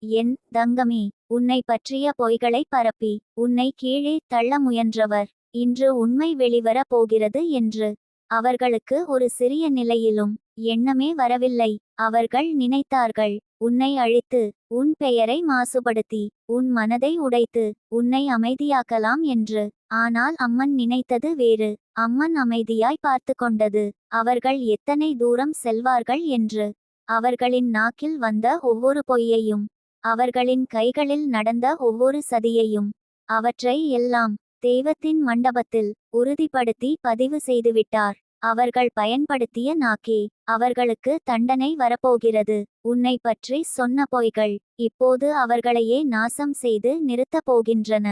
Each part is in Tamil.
என் தங்கமே, உன்னை பற்றிய பொய்களை பரப்பி உன்னை கீழே தள்ள முயன்றவர் இன்று உண்மை வெளிவர போகிறது என்று அவர்களுக்கு ஒரு சிறிய நிலையிலும் எண்ணமே வரவில்லை. அவர்கள் நினைத்தார்கள், உன்னை அழித்து உன் பெயரை மாசுபடுத்தி உன் மனதை உடைத்து உன்னை அமைதியாக்கலாம் என்று. ஆனால் அம்மன் நினைத்தது வேறு. அம்மன் அமைதியாய் பார்த்து கொண்டது அவர்கள் எத்தனை தூரம் செல்வார்கள் என்று. அவர்களின் நாக்கில் வந்த ஒவ்வொரு பொய்யையும், அவர்களின் கைகளில் நடந்த ஒவ்வொரு சதியையும், அவற்றை எல்லாம் தெய்வத்தின் மண்டபத்தில் உறுதிப்படுத்தி பதிவு செய்துவிட்டார். அவர்கள் பயன்படுத்திய நாக்கே அவர்களுக்கு தண்டனை வரப்போகிறது. உன்னை பற்றி சொன்ன பொய்கள் இப்போது அவர்களையே நாசம் செய்து நிறுத்தப் போகின்றன.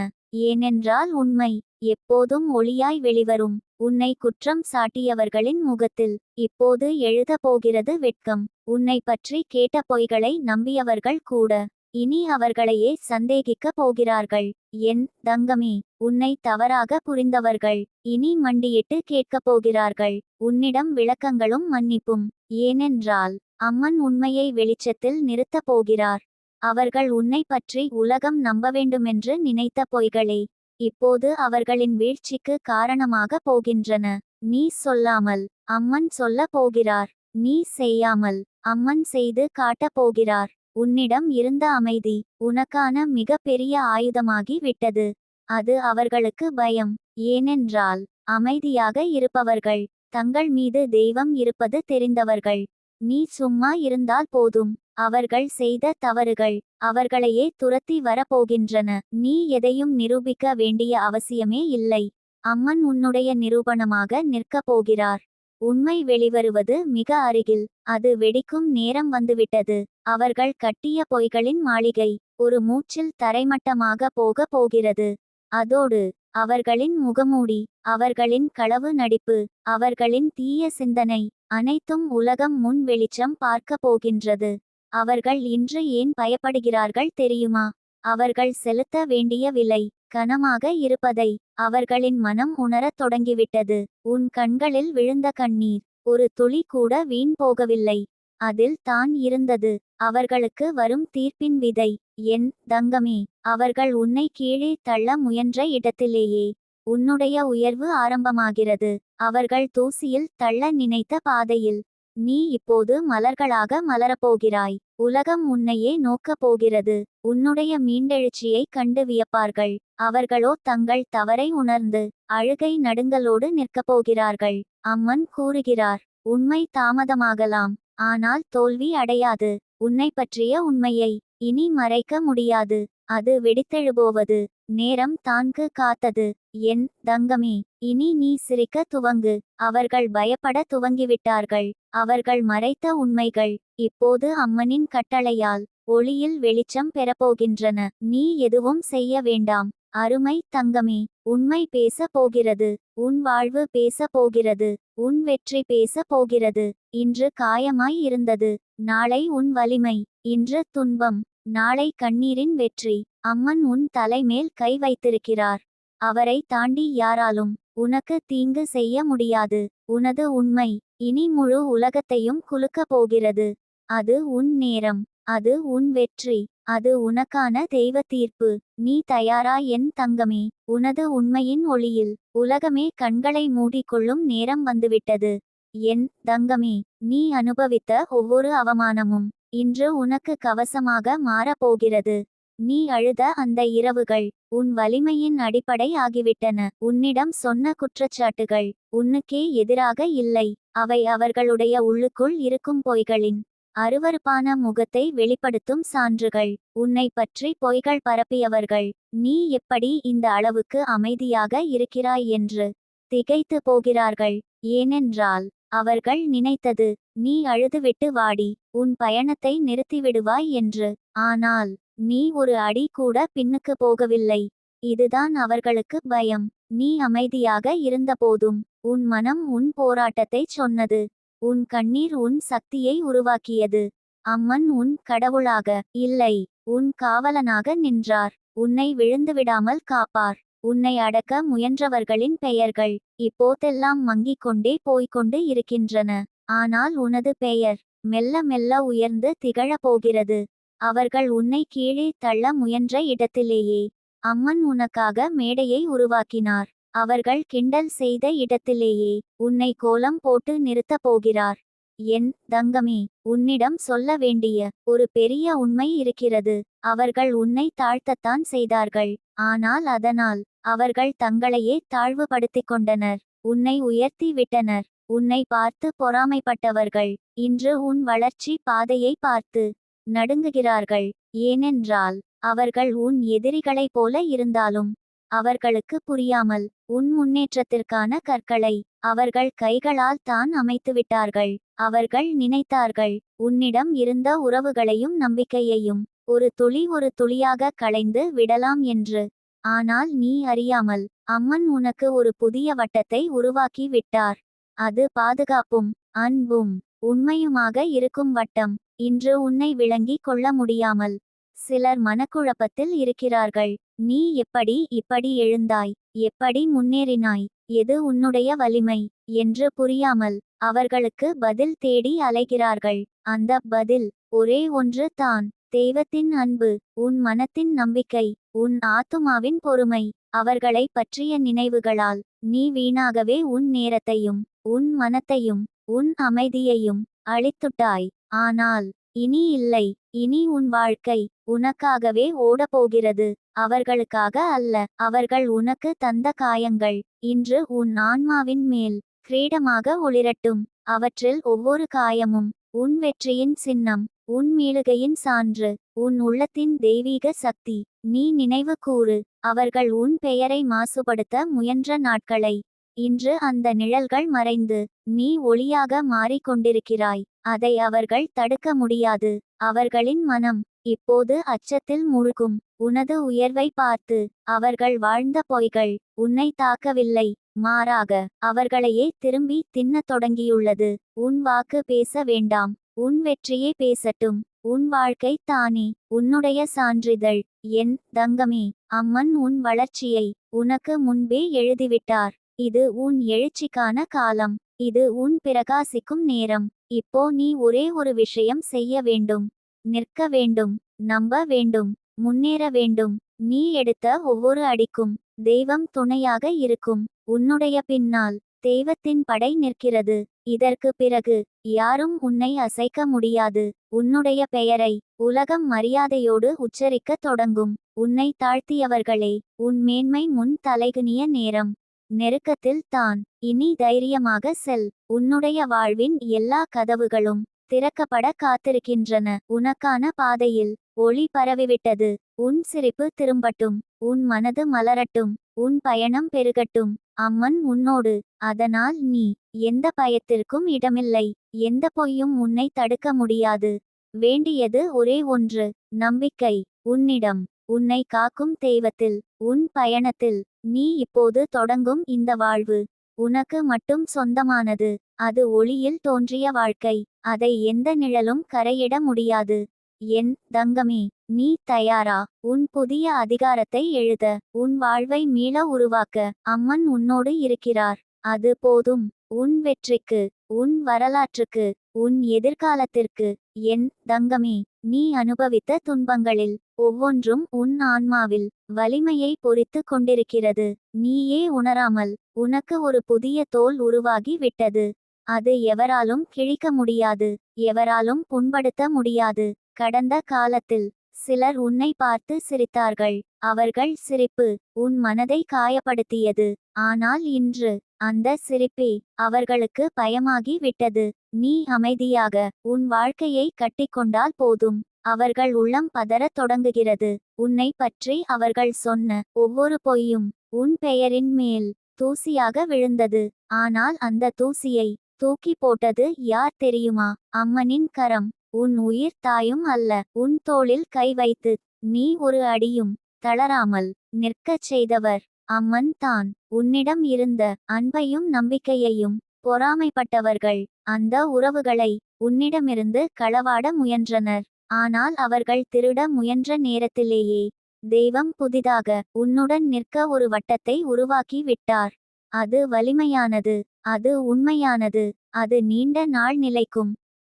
ஏனென்றால் உண்மை எப்போதும் ஒளியாய் வெளிவரும். உன்னை குற்றம் சாட்டியவர்களின் முகத்தில் இப்போது எழுத போகிறது வெட்கம். உன்னை பற்றி கேட்ட பொய்களை நம்பியவர்கள் கூட இனி அவர்களையே சந்தேகிக்க போகிறார்கள். என் தங்கமே, உன்னை தவறாக புரிந்தவர்கள் இனி மண்டியிட்டு கேட்கப் போகிறார்கள் உன்னிடம் விளக்கங்களும் மன்னிப்பும். ஏனென்றால் அம்மன் உண்மையை வெளிச்சத்தில் நிறுத்தப் போகிறார். அவர்கள் உன்னை பற்றி உலகம் நம்ப வேண்டுமென்று நினைத்த பொய்களே இப்போது அவர்களின் வீழ்ச்சிக்கு காரணமாக போகின்றன. நீ சொல்லாமல் அம்மன் சொல்ல போகிறார். நீ செய்யாமல் அம்மன் செய்து காட்டப் போகிறார். உன்னிடம் இருந்த அமைதி உனக்கான மிக பெரிய ஆயுதமாகி விட்டது. அது அவர்களுக்கு பயம். ஏனென்றால் அமைதியாக இருப்பவர்கள் தங்கள் மீது தெய்வம் இருப்பது தெரிந்தவர்கள். நீ சும்மா இருந்தால் போதும், அவர்கள் செய்த தவறுகள் அவர்களையே துரத்தி வரப்போகின்றன. நீ எதையும் நிரூபிக்க வேண்டிய அவசியமே இல்லை. அம்மன் உன்னுடைய நிரூபணமாக நிற்கப் போகிறார். உண்மை வெளிவருவது மிக அருகில். அது வெடிக்கும் நேரம் வந்துவிட்டது. அவர்கள் கட்டிய பொய்களின் மாளிகை ஒரு மூச்சில் தரைமட்டமாக போக போகிறது. அதோடு அவர்களின் முகமூடி, அவர்களின் களவு நடிப்பு, அவர்களின் தீய சிந்தனை அனைத்தும் உலகம் முன் வெளிச்சம் பார்க்க போகின்றது. அவர்கள் இன்று ஏன் பயப்படுகிறார்கள் தெரியுமா? அவர்கள் செலுத்த வேண்டிய விலை கனமாக இருப்பதை அவர்களின் மனம் உணரத் தொடங்கிவிட்டது. உன் கண்களில் விழுந்த கண்ணீர் ஒரு துளி கூட வீண் போகவில்லை. அதில் தான் இருந்தது அவர்களுக்கு வரும் தீர்ப்பின் விதை. என் தங்கமே, அவர்கள் உன்னை கீழே தள்ள முயன்ற இடத்திலேயே உன்னுடைய உயர்வு ஆரம்பமாகிறது. அவர்கள் தூசியில் தள்ள நினைத்த பாதையில் நீ இப்போது மலர்களாக மலரப்போகிறாய். உலகம் உன்னையே நோக்கப் போகிறது. உன்னுடைய மீண்டெழுச்சியை கண்டு வியப்பார்கள். அவர்களோ தங்கள் தவறை உணர்ந்து அழுகை நடுங்கலோடு நிற்கப் போகிறார்கள். அம்மன் கூறுகிறார், உண்மை தாமதமாகலாம், ஆனால் தோல்வி அடையாது. உன்னை பற்றிய உண்மையை இனி மறைக்க முடியாது. அது வெடித்தெழுபோவது நேரம் தான்கு காத்தது. என் தங்கமே, இனி நீ சிரிக்க துவங்கு. அவர்கள் பயப்பட துவங்கிவிட்டார்கள். அவர்கள் மறைத்த உண்மைகள் இப்போது அம்மனின் கட்டளையால் ஒளியில் வெளிச்சம் பெறப்போகின்றன. நீ எதுவும் செய்ய வேண்டாம் அருமை தங்கமே. உண்மை பேச போகிறது. உன் வாழ்வு பேச போகிறது. உன் வெற்றி பேச போகிறது. இன்று காயமாய் இருந்தது, நாளை உன் வலிமை. இன்று துன்பம், நாளை கண்ணீரின் வெற்றி. அம்மன் உன் தலைமேல் கை வைத்திருக்கிறார். அவரை தாண்டி யாராலும் உனக்கு தீங்கு செய்ய முடியாது. உனது உண்மை இனி முழு உலகத்தையும் குலுக்க போகிறது. அது உன் நேரம், அது உன் வெற்றி, அது உனக்கான தெய்வ தீர்ப்பு. நீ தயாரா என் தங்கமே? உனது உண்மையின் ஒளியில் உலகமே கண்களை மூடிக்கொள்ளும் நேரம் வந்துவிட்டது. என் தங்கமே, நீ அனுபவித்த ஒவ்வொரு அவமானமும் இன்று உனக்கு கவசமாக மாறப்போகிறது. நீ அழுத அந்த இரவுகள் உன் வலிமையின் அடிப்படை ஆகிவிட்டன. உன்னிடம் சொன்ன குற்றச்சாட்டுகள் உன்னுக்கே எதிராக இல்லை. அவை அவர்களுடைய உள்ளுக்குள் இருக்கும் பொய்களின் அருவருப்பான முகத்தை வெளிப்படுத்தும் சான்றுகள். உன்னை பற்றி பொய்கள் பரப்பியவர்கள் நீ எப்படி இந்த அளவுக்கு அமைதியாக இருக்கிறாய் என்று திகைத்து போகிறார்கள். ஏனென்றால் அவர்கள் நினைத்தது நீ அழுதுவிட்டு வாடி உன் பயணத்தை நிறுத்திவிடுவாய் என்று. ஆனால் நீ ஒரு அடி கூட பின்னுக்கு போகவில்லை. இதுதான் அவர்களுக்கு பயம். நீ அமைதியாக இருந்தபோதும் உன் மனம் உன் போராட்டத்தைச் சொன்னது. உன் கண்ணீர் உன் சக்தியை உருவாக்கியது. அம்மன் உன் கடவுளாக இல்லை, உன் காவலனாக நின்றார். உன்னை விழுந்துவிடாமல் காப்பார். உன்னை அடக்க முயன்றவர்களின் பெயர்கள் இப்போதெல்லாம் மங்கிக் கொண்டே போய்கொண்டு இருக்கின்றன. ஆனால் உனது பெயர் மெல்ல மெல்ல உயர்ந்து திகழப் போகிறது. அவர்கள் உன்னை கீழே தள்ள முயன்ற இடத்திலேயே அம்மன் உனக்காக மேடையை உருவாக்கினார். அவர்கள் கிண்டல் செய்த இடத்திலேயே உன்னை கோலம் போட்டு நிறுத்தப் போகிறார். என் தங்கமே, உன்னிடம் சொல்ல வேண்டிய ஒரு பெரிய உண்மை இருக்கிறது. அவர்கள் உன்னை தாழ்த்தத்தான் செய்தார்கள். ஆனால் அதனால் அவர்கள் தங்களையே தாழ்வுபடுத்திக் கொண்டனர். உன்னை உயர்த்தி விட்டனர். உன்னை பார்த்து பொறாமைப்பட்டவர்கள் இன்று உன் வளர்ச்சி பாதையை பார்த்து நடுங்குகிறார்கள். ஏனென்றால் அவர்கள் உன் எதிரிகளைப் போல இருந்தாலும் அவர்களுக்கு புரியாமல் உன் முன்னேற்றத்திற்கான கற்களை அவர்கள் கைகளால் தான் அமைத்துவிட்டார்கள். அவர்கள் நினைத்தார்கள் உன்னிடம் இருந்த உறவுகளையும் நம்பிக்கையையும் ஒரு துளியாக களைந்து விடலாம் என்று. ஆனால் நீ அறியாமல் அம்மன் உனக்கு ஒரு புதிய வட்டத்தை உருவாக்கி விட்டார். அது பாதுகாப்பும் அன்பும் உண்மையுமாக இருக்கும் வட்டம். இன்று உன்னை விளங்கிக் கொள்ள முடியாமல் சிலர் மனக்குழப்பத்தில் இருக்கிறார்கள். நீ இப்படி எழுந்தாய், எப்படி முன்னேறினாய், எது உன்னுடைய வலிமை என்று புரியாமல் அவர்களுக்கு பதில் தேடி அலைகிறார்கள். அந்த பதில் ஒரே ஒன்று தான், தெய்வத்தின் அன்பு, உன் மனத்தின் நம்பிக்கை, உன் ஆத்துமாவின் பொறுமை. அவர்களை பற்றிய நினைவுகளால் நீ வீணாகவே உன் நேரத்தையும் உன் மனத்தையும் உன் அமைதியையும் அழித்துட்டாய். ஆனால் இனி இல்லை. இனி உன் வாழ்க்கை உனக்காகவே ஓடப்போகிறது. அவர்களுக்காக அல்ல. அவர்கள் உனக்கு தந்த காயங்கள் இன்று உன் ஆன்மாவின் மேல் கிரீடமாக ஒளிரட்டும். அவற்றில் ஒவ்வொரு காயமும் உன் வெற்றியின் சின்னம், உன் மீளுகையின் சான்று, உன் உள்ளத்தின் தெய்வீக சக்தி. நீ நினைவு கூறு, அவர்கள் உன் பெயரை மாசுபடுத்த முயன்ற நாட்களை. இன்று அந்த நிழல்கள் மறைந்து நீ ஒளியாக மாறிக்கொண்டிருக்கிறாய். அதை அவர்கள் தடுக்க முடியாது. அவர்களின் மனம் இப்போது அச்சத்தில் மூழ்கும். உனது உயர்வை பார்த்து அவர்கள் வாழ்ந்த பொய்கள் உன்னை தாக்கவில்லை, மாறாக அவர்களையே திரும்பி தின்னத் தொடங்கியுள்ளது. உன் வாக்கு பேச வேண்டாம், உன் வெற்றியே பேசட்டும். உன் வாழ்க்கை தானே உன்னுடைய சான்றிதழ். என் தங்கமே, அம்மன் உன் வளர்ச்சியை உனக்கு முன்பே எழுதிவிட்டார். இது உன் எழுச்சிக்கான காலம். இது உன் பிரகாசிக்கும் நேரம். இப்போ நீ ஒரே ஒரு விஷயம் செய்ய வேண்டும். நிற்க வேண்டும், நம்ப வேண்டும், முன்னேற வேண்டும். நீ எடுத்த ஒவ்வொரு அடிக்கும் தெய்வம் துணையாக இருக்கும். உன்னுடைய பின்னால் தெய்வத்தின் படை நிற்கிறது. இதற்கு பிறகு யாரும் உன்னை அசைக்க முடியாது. உன்னுடைய பெயரை உலகம் மரியாதையோடு உச்சரிக்கத் தொடங்கும். உன்னை தாழ்த்தியவர்களே, உன் மேன்மை முன் தலைகுனிய நேரம் நெருக்கத்தில் தான். இனி தைரியமாக செல். உன்னுடைய வாழ்வின் எல்லா கதவுகளும் திறக்கப்பட காத்திருக்கின்றன. உனக்கான பாதையில் ஒளி பரவிவிட்டது. உன் சிரிப்பு திரும்பட்டும், உன் மனது மலரட்டும், உன் பயணம் பெருகட்டும். அம்மன் உன்னோடு. அதனால் நீ எந்த பயத்திற்கும் இடமில்லை. எந்த பொய்யும் உன்னை தடுக்க முடியாது. வேண்டியது ஒரே ஒன்று, நம்பிக்கை. உன்னிடம், உன்னை காக்கும் தெய்வத்தில், உன் பயணத்தில். நீ இப்போது தொடங்கும் இந்த வாழ்வு உனக்கு மட்டும் சொந்தமானது. அது ஒளியில் தோன்றிய வாழ்க்கை. அதை எந்த நிழலும் கரையிட முடியாது. என் தங்கமே, நீ தயாரா? உன் புதிய அதிகாரத்தை எழுத, உன் வாழ்வை மீள உருவாக்க அம்மன் உன்னோடு இருக்கிறார். அது போதும். உன் வெற்றிக்கு, உன் வரலாற்றுக்கு, உன் எதிர்காலத்திற்கு. என் தங்கமே, நீ அனுபவித்த துன்பங்களில் ஒவ்வொன்றும் உன் ஆன்மாவில் வலிமையை பொறித்து கொண்டிருக்கிறது. நீயே உணராமல் உனக்கு ஒரு புதிய தோல் உருவாகி விட்டது. அது எவராலும் கிழிக்க முடியாது, எவராலும் புண்படுத்த முடியாது. கடந்த காலத்தில் சிலர் உன்னை பார்த்து சிரித்தார்கள். அவர்கள் சிரிப்பு உன் மனதை காயப்படுத்தியது. ஆனால் இன்று அந்த சிரிப்பே அவர்களுக்கு பயமாகி விட்டது. நீ அமைதியாக உன் வாழ்க்கையை கட்டிக்கொண்டால் போதும். அவர்கள் உள்ளம் பதறத் தொடங்குகிறது. உன்னை பற்றி அவர்கள் சொன்ன ஒவ்வொரு பொய்யும் உன் பெயரின் மேல் தூசியாக விழுந்தது. ஆனால் அந்த தூசியை தூக்கி போட்டது யார் தெரியுமா? அம்மனின் கரம். உன் உயிர் தாயும் அல்ல. உன் தோளில் கை வைத்து நீ ஒரு அடியும் தளராமல் நிற்கச் செய்தவர் அம்மன் தான். உன்னிடம் இருந்த அன்பையும் நம்பிக்கையையும் பொறாமைப்பட்டவர்கள் அந்த உறவுகளை உன்னிடமிருந்து களவாட முயன்றனர். ஆனால் அவர்கள் திருட முயன்ற நேரத்திலேயே தெய்வம் புதிதாக உன்னுடன் நிற்க ஒரு வட்டத்தை உருவாக்கி விட்டார். அது வலிமையானது, அது உண்மையானது, அது நீண்ட நாள் நிலைக்கும்.